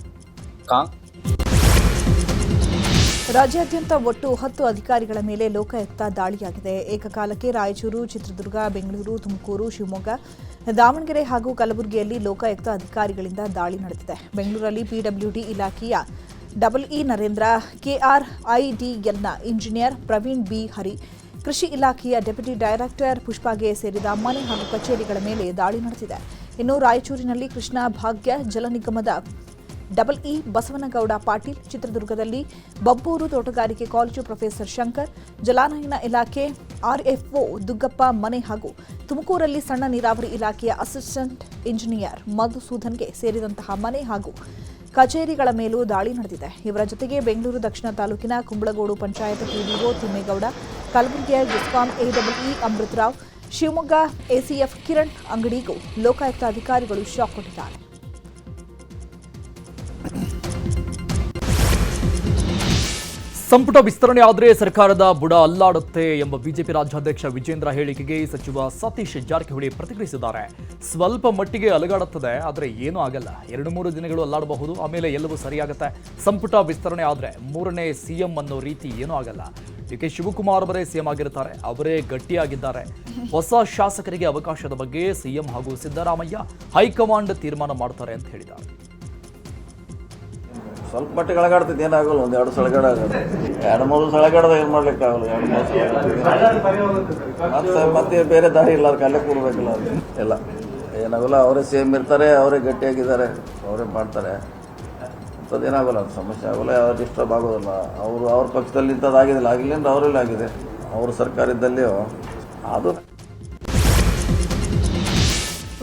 ರಾಜ್ಯಾದ್ಯಂತ ಒಟ್ಟು 10 ಅಧಿಕಾರಿಗಳ ಮೇಲೆ ಲೋಕಾಯುಕ್ತ ದಾಳಿಯಾಗಿದೆ. ಏಕಕಾಲಕ್ಕೆ ರಾಯಚೂರು, ಚಿತ್ರದುರ್ಗ, ಬೆಂಗಳೂರು, ತುಮಕೂರು, ಶಿವಮೊಗ್ಗ, ದಾವಣಗೆರೆ ಹಾಗೂ ಕಲಬುರಗಿಯಲ್ಲಿ ಲೋಕಾಯುಕ್ತ ಅಧಿಕಾರಿಗಳಿಂದ ದಾಳಿ ನಡೆದಿದೆ. ಬೆಂಗಳೂರಲ್ಲಿ PWD ಇಲಾಖೆಯ EE ನರೇಂದ್ರ, KRIDLನ ಇಂಜಿನಿಯರ್ ಪ್ರವೀಣ್ B ಹರಿ, ಕೃಷಿ ಇಲಾಖೆಯ ಡೆಪ್ಯೂಟಿ ಡೈರೆಕ್ಟರ್ ಪುಷ್ಪಾಗೆ ಸೇರಿದ ಮನೆ ಹಾಗೂ ಕಚೇರಿಗಳ ಮೇಲೆ ದಾಳಿ ನಡೆದಿದೆ. ಇನ್ನು ರಾಯಚೂರಿನಲ್ಲಿ ಕೃಷ್ಣ ಭಾಗ್ಯ ಜಲ ನಿಗಮದ EE ಬಸವನಗೌಡ ಪಾಟೀಲ್, ಚಿತ್ರದುರ್ಗದಲ್ಲಿ ಬಬ್ಬೂರು ತೋಟಗಾರಿಕೆ ಕಾಲೇಜು ಪ್ರೊಫೆಸರ್ ಶಂಕರ್, ಜಲಾನಯನ ಇಲಾಖೆ RFO ದುಗ್ಗಪ್ಪ ಮನೆ ಹಾಗೂ ತುಮಕೂರಲ್ಲಿ ಸಣ್ಣ ನೀರಾವರಿ ಇಲಾಖೆಯ ಅಸಿಸ್ಟೆಂಟ್ ಇಂಜಿನಿಯರ್ ಮಧುಸೂದನ್ಗೆ ಸೇರಿದಂತಹ ಮನೆ ಹಾಗೂ ಕಚೇರಿಗಳ ಮೇಲೂ ದಾಳಿ ನಡೆದಿದೆ. ಇವರ ಜೊತೆಗೆ ಬೆಂಗಳೂರು ದಕ್ಷಿಣ ತಾಲೂಕಿನ ಕುಂಬಳಗೋಡು ಪಂಚಾಯತ್ PDO ತಿಮ್ಮೇಗೌಡ, ಕಲಬುರಗಿಯ ಜಿಸ್ಕಾಂ AEE ಅಮೃತರಾವ್, ಶಿವಮೊಗ್ಗ ACF ಕಿರಣ್ ಅಂಗಡಿಗೂ ಲೋಕಾಯುಕ್ತ ಅಧಿಕಾರಿಗಳು ಶಾಕ್ ಕೊಟ್ಟಿದ್ದಾರೆ. ಸಂಪುಟ ವಿಸ್ತರಣೆ ಆದರೆ ಸರ್ಕಾರದ ಬುಡ ಅಲ್ಲಾಡುತ್ತೆ ಎಂಬ ಬಿಜೆಪಿ ರಾಜ್ಯಾಧ್ಯಕ್ಷ ವಿಜೇಂದ್ರ ಹೇಳಿಕೆಗೆ ಸಚಿವ ಸತೀಶ್ ಜಾರಕಿಹೊಳಿ ಪ್ರತಿಕ್ರಿಯಿಸಿದ್ದಾರೆ. ಸ್ವಲ್ಪ ಮಟ್ಟಿಗೆ ಅಲುಗಾಡುತ್ತದೆ, ಆದರೆ ಏನೂ ಆಗಲ್ಲ. 2-3 ದಿನಗಳು ಅಲ್ಲಾಡಬಹುದು, ಆಮೇಲೆ ಎಲ್ಲವೂ ಸರಿಯಾಗುತ್ತೆ. ಸಂಪುಟ ವಿಸ್ತರಣೆ ಆದರೆ 3ನೇ CM ಅನ್ನೋ ರೀತಿ ಏನೂ ಆಗಲ್ಲ. DK ಶಿವಕುಮಾರ್ ಅವರೇ CM ಆಗಿರ್ತಾರೆ, ಅವರೇ ಗಟ್ಟಿಯಾಗಿದ್ದಾರೆ. ಹೊಸ ಶಾಸಕರಿಗೆ ಅವಕಾಶದ ಬಗ್ಗೆ CM ಹಾಗೂ ಸಿದ್ದರಾಮಯ್ಯ ಹೈಕಮಾಂಡ್ ತೀರ್ಮಾನ ಮಾಡ್ತಾರೆ ಅಂತ ಹೇಳಿದ್ದಾರೆ. ಸ್ವಲ್ಪ ಮಟ್ಟಿಗೆ ಅಳಗಾಡ್ತಿದ್ದು ಏನಾಗಲ್ಲ, 1-2 ಸಲಗಡ ಆಗುತ್ತೆ. 2-3 ಸಲಗಡದ ಏನು ಮಾಡ್ಲಿಕ್ಕೆ ಆಗಲ್ಲ. 2-3 ಮತ್ತೆ ಬೇರೆ ದಾರಿ ಇಲ್ಲ, ಅದಕ್ಕೆ ಅಲ್ಲೇ ಕೂರ್ಬೇಕಿಲ್ಲ. ಅದು ಎಲ್ಲ ಏನಾಗಲ್ಲ, ಅವರೇ CM ಇರ್ತಾರೆ, ಅವರೇ ಗಟ್ಟಿಯಾಗಿದ್ದಾರೆ, ಅವರೇ ಮಾಡ್ತಾರೆ. ಅಂಥದ್ದೇನಾಗಲ್ಲ, ಅದು ಸಮಸ್ಯೆ ಆಗೋಲ್ಲ, ಯಾರು ಡಿಸ್ಟರ್ಬ್ ಆಗೋದಿಲ್ಲ. ಅವ್ರ ಪಕ್ಷದಲ್ಲಿ ಇಂಥದ್ದಾಗಿದ್ದಿಲ್ಲ, ಆಗಿಲ್ಲ ಅಂದ್ರೆ ಅವರೆಲ್ಲ ಆಗಿದೆ. ಅವ್ರ ಸರ್ಕಾರದಲ್ಲಿಯೂ ಅದು.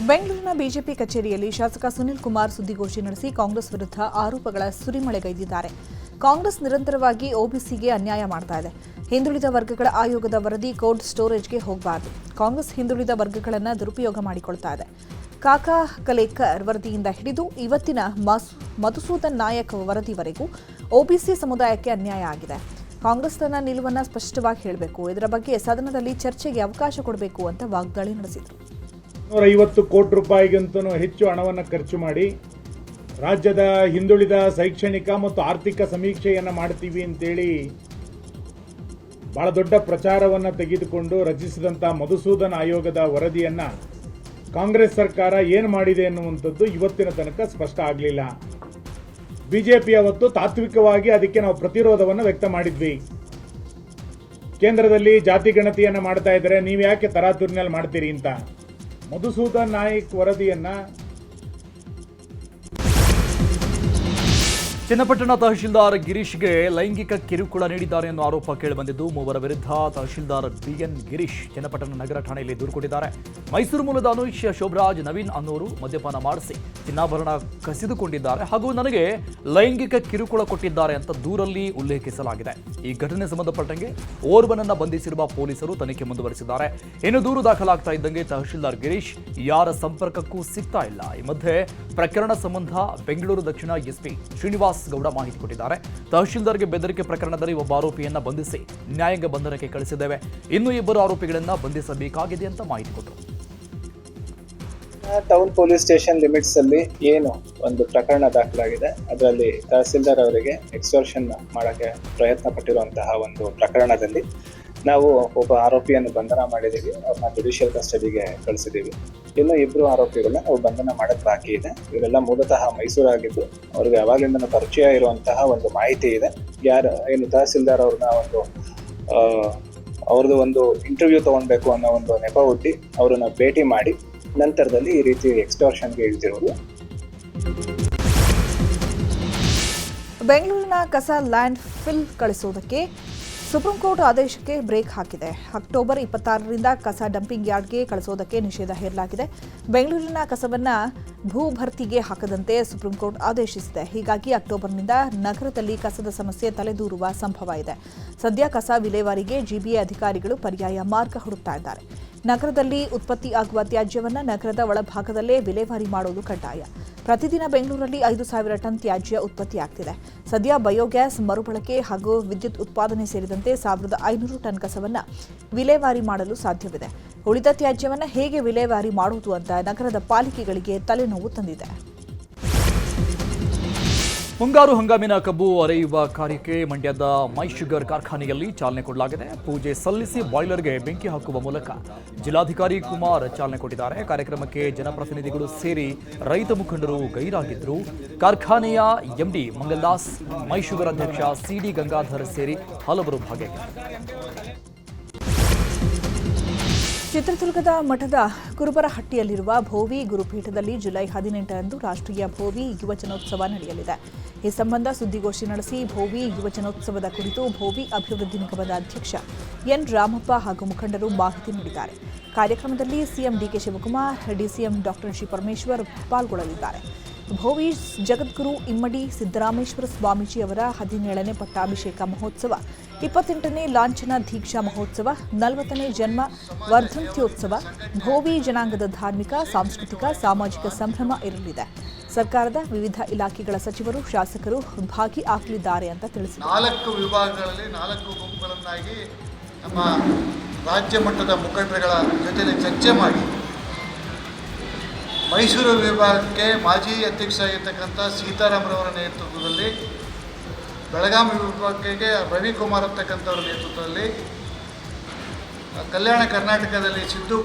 ಬೆಂಗಳೂರಿನ ಬಿಜೆಪಿ ಕಚೇರಿಯಲ್ಲಿ ಶಾಸಕ ಸುನಿಲ್ ಕುಮಾರ್ ಸುದ್ದಿಗೋಷ್ಠಿ ನಡೆಸಿ ಕಾಂಗ್ರೆಸ್ ವಿರುದ್ಧ ಆರೋಪಗಳ ಸುರಿಮಳೆಗೈದಿದ್ದಾರೆ. ಕಾಂಗ್ರೆಸ್ ನಿರಂತರವಾಗಿ OBCಗೆ ಅನ್ಯಾಯ ಮಾಡ್ತಾ ಇದೆ. ಹಿಂದುಳಿದ ವರ್ಗಗಳ ಆಯೋಗದ ವರದಿ ಕೋಲ್ಡ್ ಸ್ಟೋರೇಜ್ಗೆ ಹೋಗಬಾರದು. ಕಾಂಗ್ರೆಸ್ ಹಿಂದುಳಿದ ವರ್ಗಗಳನ್ನು ದುರುಪಯೋಗ ಮಾಡಿಕೊಳ್ತಾ ಇದೆ. ಕಾಕಾ ಕಲೇಕರ್ ವರದಿಯಿಂದ ಹಿಡಿದು ಇವತ್ತಿನ ಮಧುಸೂದನ್ ನಾಯಕ್ ವರದಿವರೆಗೂ OBC ಸಮುದಾಯಕ್ಕೆ ಅನ್ಯಾಯ ಆಗಿದೆ. ಕಾಂಗ್ರೆಸ್ ತನ್ನ ನಿಲುವನ್ನು ಸ್ಪಷ್ಟವಾಗಿ ಹೇಳಬೇಕು, ಇದರ ಬಗ್ಗೆ ಸದನದಲ್ಲಿ ಚರ್ಚೆಗೆ ಅವಕಾಶ ಕೊಡಬೇಕು ಅಂತ ವಾಗ್ದಾಳಿ ನಡೆಸಿದರು. 150 ಕೋಟಿ ರೂಪಾಯಿಗಿಂತ ಹೆಚ್ಚು ಹಣವನ್ನು ಖರ್ಚು ಮಾಡಿ ರಾಜ್ಯದ ಹಿಂದುಳಿದ ಶೈಕ್ಷಣಿಕ ಮತ್ತು ಆರ್ಥಿಕ ಸಮೀಕ್ಷೆಯನ್ನು ಮಾಡ್ತೀವಿ ಅಂತೇಳಿ ಬಹಳ ದೊಡ್ಡ ಪ್ರಚಾರವನ್ನು ತೆಗೆದುಕೊಂಡು ರಚಿಸಿದಂಥ ಮಧುಸೂದನ್ ಆಯೋಗದ ವರದಿಯನ್ನು ಕಾಂಗ್ರೆಸ್ ಸರ್ಕಾರ ಏನು ಮಾಡಿದೆ ಅನ್ನುವಂಥದ್ದು ಇವತ್ತಿನ ತನಕ ಸ್ಪಷ್ಟ ಆಗಲಿಲ್ಲ. ಬಿಜೆಪಿ ಅವತ್ತು ತಾತ್ವಿಕವಾಗಿ ಅದಕ್ಕೆ ನಾವು ಪ್ರತಿರೋಧವನ್ನು ವ್ಯಕ್ತ ಮಾಡಿದ್ವಿ. ಕೇಂದ್ರದಲ್ಲಿ ಜಾತಿ ಗಣತಿಯನ್ನು ಮಾಡ್ತಾ ಇದ್ದಾರೆ, ನೀವು ಯಾಕೆ ತರಾತುರಿನಲ್ಲಿ ಮಾಡ್ತೀರಿ ಅಂತ. ಮಧುಸೂದನ್ ನಾಯಕ್ ವರದಿಯನ್ನ ಚನ್ನಪಟ್ಟಣ ತಹಶೀಲ್ದಾರ್ ಗಿರೀಶ್ಗೆ ಲೈಂಗಿಕ ಕಿರುಕುಳ ನೀಡಿದ್ದಾರೆ ಎನ್ನುವ ಆರೋಪ ಕೇಳಿಬಂದಿದ್ದು, 3 ವಿರುದ್ಧ ತಹಶೀಲ್ದಾರ್ BN ಗಿರೀಶ್ ಚನ್ನಪಟ್ಟಣ ನಗರ ಠಾಣೆಯಲ್ಲಿ ದೂರು ಕೊಟ್ಟಿದ್ದಾರೆ. ಮೈಸೂರು ಮೂಲದ ಅನುಷ್, ಶೋಭರಾಜ್, ನವೀನ್ ಅನ್ನೋರು ಮದ್ಯಪಾನ ಮಾಡಿಸಿ ಚಿನ್ನಾಭರಣ ಕಸಿದುಕೊಂಡಿದ್ದಾರೆ ಹಾಗೂ ನನಗೆ ಲೈಂಗಿಕ ಕಿರುಕುಳ ಕೊಟ್ಟಿದ್ದಾರೆ ಅಂತ ದೂರಲ್ಲಿ ಉಲ್ಲೇಖಿಸಲಾಗಿದೆ. ಈ ಘಟನೆ ಸಂಬಂಧಪಟ್ಟಂಗೆ ಓರ್ವನನ್ನ ಬಂಧಿಸಿರುವ ಪೊಲೀಸರು ತನಿಖೆ ಮುಂದುವರೆಸಿದ್ದಾರೆ. ಇನ್ನು ದೂರು ದಾಖಲಾಗ್ತಾ ಇದ್ದಂಗೆ ತಹಶೀಲ್ದಾರ್ ಗಿರೀಶ್ ಯಾರ ಸಂಪರ್ಕಕ್ಕೂ ಸಿಗ್ತಾ ಇಲ್ಲ. ಈ ಮಧ್ಯೆ ಪ್ರಕರಣ ಸಂಬಂಧ ಬೆಂಗಳೂರು ದಕ್ಷಿಣ SP ಶ್ರೀನಿವಾಸ್ ಗೌಡ ಮಾಹಿತಿ ಕೊಟ್ಟಿದ್ದಾರೆ. ತಹಶೀಲ್ದಾರ್ಗೆ ಬೆದರಿಕೆ ಪ್ರಕರಣದಲ್ಲಿ ಒಬ್ಬ ಆರೋಪಿಯನ್ನ ಬಂಧಿಸಿ ನ್ಯಾಯಾಂಗ ಬಂಧನಕ್ಕೆ ಕಳಿಸಿದ್ದೇವೆ. ಇನ್ನು 2 ಆರೋಪಿಗಳನ್ನ ಬಂಧಿಸಬೇಕಾಗಿದೆ ಅಂತ ಮಾಹಿತಿ ಕೊಟ್ಟರು. ಟೌನ್ ಪೊಲೀಸ್ ಸ್ಟೇಷನ್ ಲಿಮಿಟ್ಸ್ ಅಲ್ಲಿ ಏನು ಒಂದು ಪ್ರಕರಣ ದಾಖಲಾಗಿದೆ, ಅದರಲ್ಲಿ ತಹಸೀಲ್ದಾರ್ ಅವರಿಗೆ ಎಕ್ಸ್ಟೋರ್ಷನ್ ಮಾಡಕ್ಕೆ ಪ್ರಯತ್ನ ಪಟ್ಟಿರುವಂತಹ ಒಂದು ಪ್ರಕರಣದಲ್ಲಿ ನಾವು ಒಬ್ಬ ಆರೋಪಿಯನ್ನು ಬಂಧನ ಮಾಡಿದ್ದೀವಿ. ಅವ್ರನ್ನ ಜುಡಿಷಿಯಲ್ ಕಸ್ಟಡಿಗೆ ಕಳಿಸಿದ್ದೀವಿ. ಇನ್ನು 2 ಆರೋಪಿಗಳನ್ನ ನಾವು ಬಂಧನ ಮಾಡೋದು ಬಾಕಿ ಇದೆ. ಇವರೆಲ್ಲ ಮೂಲತಃ ಮೈಸೂರಾಗಿದ್ದು ಅವ್ರಿಗೆ ಯಾವಾಗಲಿಂದ ಪರಿಚಯ ಇರುವಂತಹ ಒಂದು ಮಾಹಿತಿ ಇದೆ. ಏನು ತಹಸೀಲ್ದಾರ್ ಅವ್ರನ್ನ ಅವ್ರದ್ದು ಒಂದು ಇಂಟರ್ವ್ಯೂ ತಗೊಳ್ಬೇಕು ಅನ್ನೋ ಒಂದು ನೆಪ ಹುಟ್ಟಿ ಅವ್ರನ್ನ ಭೇಟಿ ಮಾಡಿ ನಂತರದಲ್ಲಿ ಈ ರೀತಿ ಎಕ್ಸ್ಟೋರ್ಷನ್ಗೆ ಇಳಿದಿರೋದು. ಬೆಂಗಳೂರಿನ ಕಸ ಲ್ಯಾಂಡ್ ಫಿಲ್ ಕಳಿಸುವುದಕ್ಕೆ ಸುಪ್ರೀಂ ಕೋರ್ಟ್ ಆದೇಶಕ್ಕೆ ಬ್ರೇಕ್ ಹಾಕಿದೆ. ಅಕ್ಟೋಬರ್ 26ರಿಂದ ಕಸ ಡಂಪಿಂಗ್ ಯಾರ್ಡ್ಗೆ ಕಳಿಸೋದಕ್ಕೆ ನಿಷೇಧ ಹೇರಲಾಗಿದೆ. ಬೆಂಗಳೂರಿನ ಕಸವನ್ನು ಭೂಭರ್ತಿಗೆ ಹಾಕದಂತೆ ಸುಪ್ರೀಂ ಕೋರ್ಟ್ ಆದೇಶಿಸಿದೆ. ಹೀಗಾಗಿ ಅಕ್ಟೋಬರ್ನಿಂದ ನಗರದಲ್ಲಿ ಕಸದ ಸಮಸ್ಯೆ ತಲೆದೂರುವ ಸಂಭವ ಇದೆ. ಸದ್ಯ ಕಸ ವಿಲೇವಾರಿಗೆ ಜಿಬಿಎ ಅಧಿಕಾರಿಗಳು ಪರ್ಯಾಯ ಮಾರ್ಗ ಹುಡುಕ್ತಾ ಇದ್ದಾರೆ. ನಗರದಲ್ಲಿ ಉತ್ಪತ್ತಿ ಆಗುವ ತ್ಯಾಜ್ಯವನ್ನು ನಗರದ ಒಳಭಾಗದಲ್ಲೇ ವಿಲೇವಾರಿ ಮಾಡುವುದು ಕಡ್ಡಾಯ. ಪ್ರತಿದಿನ ಬೆಂಗಳೂರಲ್ಲಿ 5,000 ಟನ್ ತ್ಯಾಜ್ಯ ಉತ್ಪತ್ತಿಯಾಗ್ತಿದೆ. ಸದ್ಯ ಬಯೋಗ್ಯಾಸ್ ಮರುಬಳಕೆ ಹಾಗೂ ವಿದ್ಯುತ್ ಉತ್ಪಾದನೆ ಸೇರಿದಂತೆ 1,500 ಟನ್ ಕಸವನ್ನು ವಿಲೇವಾರಿ ಮಾಡಲು ಸಾಧ್ಯವಿದೆ. ಉಳಿದ ತ್ಯಾಜ್ಯವನ್ನು ಹೇಗೆ ವಿಲೇವಾರಿ ಮಾಡುವುದು ಅಂತ ನಗರದ ಪಾಲಿಕೆಗಳಿಗೆ ತಲೆನೋವು ತಂದಿದೆ. ಮುಂಗಾರು ಹಂಗಾಮಿನ ಕಬ್ಬು ಅರೆಯುವ ಕಾರ್ಯಕ್ಕೆ ಮಂಡ್ಯದ ಮೈ ಶುಗರ್ ಕಾರ್ಖಾನೆಯಲ್ಲಿ ಚಾಲನೆ ಕೊಡಲಾಗಿದೆ. ಪೂಜೆ ಸಲ್ಲಿಸಿ ಬಾಯ್ಲರ್ಗೆ ಬೆಂಕಿ ಹಾಕುವ ಮೂಲಕ ಜಿಲ್ಲಾಧಿಕಾರಿ ಕುಮಾರ್ ಚಾಲನೆ ಕೊಟ್ಟಿದ್ದಾರೆ. ಕಾರ್ಯಕ್ರಮಕ್ಕೆ ಜನಪ್ರತಿನಿಧಿಗಳು ಸೇರಿ ರೈತ ಮುಖಂಡರು ಗೈರಾಗಿದ್ದರು. ಕಾರ್ಖಾನೆಯ ಎಂಡಿ ಮಂಗಲ್ದಾಸ್, ಮೈ ಶುಗರ್ ಅಧ್ಯಕ್ಷ ಸಿಡಿ ಗಂಗಾಧರ್ ಸೇರಿ ಹಲವರು ಭಾಗಿಯಾಗಿದ್ದರು. ಚಿತ್ರದುರ್ಗದ ಮಠದ ಕುರುಬರಹಟ್ಟಿಯಲ್ಲಿರುವ ಭೋವಿ ಗುರುಪೀಠದಲ್ಲಿ ಜುಲೈ 18ರಂದು ರಾಷ್ಟ್ರೀಯ ಭೋವಿ ಯುವಜನೋತ್ಸವ ನಡೆಯಲಿದೆ. ಈ ಸಂಬಂಧ ಸುದ್ದಿಗೋಷ್ಠಿ ನಡೆಸಿ ಭೋವಿ ಯುವಜನೋತ್ಸವದ ಕುರಿತು ಭೋವಿ ಅಭಿವೃದ್ಧಿ ನಿಗಮದ ಅಧ್ಯಕ್ಷ ಎನ್ ರಾಮಪ್ಪ ಹಾಗೂ ಮುಖಂಡರು ಮಾಹಿತಿ ನೀಡಿದ್ದಾರೆ. ಕಾರ್ಯಕ್ರಮದಲ್ಲಿ CM DK Shivakumar, DCM doctor G Parameshwar ಪಾಲ್ಗೊಳ್ಳಲಿದ್ದಾರೆ. ಭೋವಿ ಜಗದ್ಗುರು ಇಮ್ಮಡಿ ಸಿದ್ದರಾಮೇಶ್ವರ ಸ್ವಾಮೀಜಿ ಅವರ 17ನೇ ಪಟ್ಟಾಭಿಷೇಕ ಮಹೋತ್ಸವ, 28ನೇ ಲಾಂಛನ ದೀಕ್ಷಾ ಮಹೋತ್ಸವ, 40ನೇ ಜನ್ಮ ವರ್ಧಂತ್ಯೋತ್ಸವ, ಭೋವಿ ಜನಾಂಗದ ಧಾರ್ಮಿಕ, ಸಾಂಸ್ಕೃತಿಕ, ಸಾಮಾಜಿಕ ಸಂಭ್ರಮ ಇರಲಿದೆ. ಸರ್ಕಾರದ ವಿವಿಧ ಇಲಾಖೆಗಳ ಸಚಿವರು, ಶಾಸಕರು ಭಾಗಿಯಾಗಲಿದ್ದಾರೆ ಅಂತ ತಿಳಿಸಿದರು. 4 ವಿಭಾಗಗಳಲ್ಲಿ 4 ಗುಂಪುಗಳನ್ನಾಗಿ ನಮ್ಮ ರಾಜ್ಯ ಮಟ್ಟದ ಮುಖಂಡರುಗಳ ಜೊತೆ ಚರ್ಚೆ ಮಾಡಿ ಮೈಸೂರು ವಿಭಾಗಕ್ಕೆ ಮಾಜಿ ಅಧ್ಯಕ್ಷರಾಗಿರ್ತಕ್ಕಂಥ ಸೀತಾರಾಮರವರ ನೇತೃತ್ವದಲ್ಲಿ, ಬೆಳಗಾವಿ ವಿಭಾಗಕ್ಕೆ ರವಿಕುಮಾರ್ ಅಂತಕ್ಕಂಥವ್ರ ನೇತೃತ್ವದಲ್ಲಿ, ಕಲ್ಯಾಣ ಕರ್ನಾಟಕದಲ್ಲಿ ಸಿದ್ದು